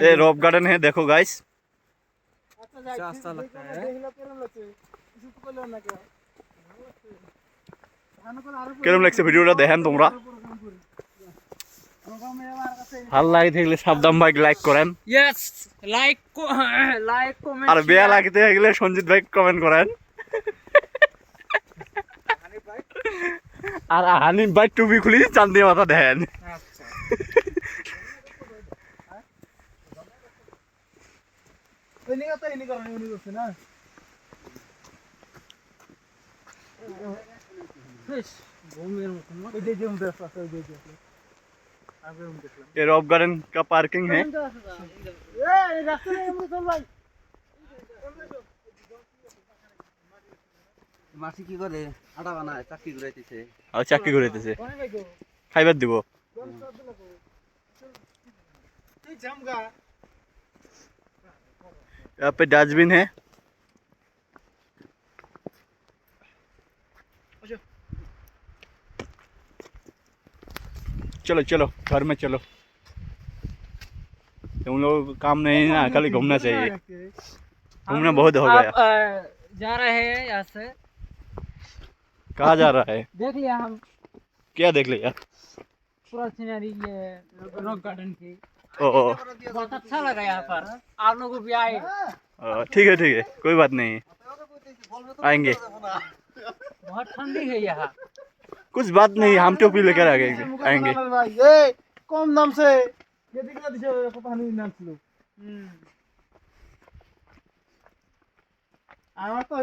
ये rock garden है, देखो गाइस। কেরম লাগছে ভিডিওটা দেখেন তোমরা। ভালো লাগে থাকলে সাবধান ভাই লাইক করেন। ইয়েস, লাইক লাইক কমেন্ট আর বেয়া লাগতে গেলে সঞ্জিত ভাই কমেন্ট করেন। আর হানিফ ভাই টুপি খুলি চান দিয়ে মাথা দেন। আচ্ছা ये रॉक गार्डन का पार्किंग है। মাসি কি করে আটা বানায় চাকরি ঘুরাইতেছে और चाकी घुराइतेছে খাইবার দিব। यहाँ पे डस्टबिन है। चलो चलो घर में चलो, तुम लोग काम नहीं ना, खाली घूमना चाहिए। घूमना बहुत हो गया। जा रहे हैं यहाँ से। कहाँ जा रहा है? देख लिया हम क्या देख लिया? पूरा सीनरी ये रॉक गार्डन की। ओ बहुत अच्छा लगा यहाँ पर, आप लोग भी आए। ठीक है, कोई बात नहीं, आएंगे। बहुत ठंडी है यहाँ। कुछ बात नहीं, हम टोपी लेकर आएंगे। কম দাম সে আমার তো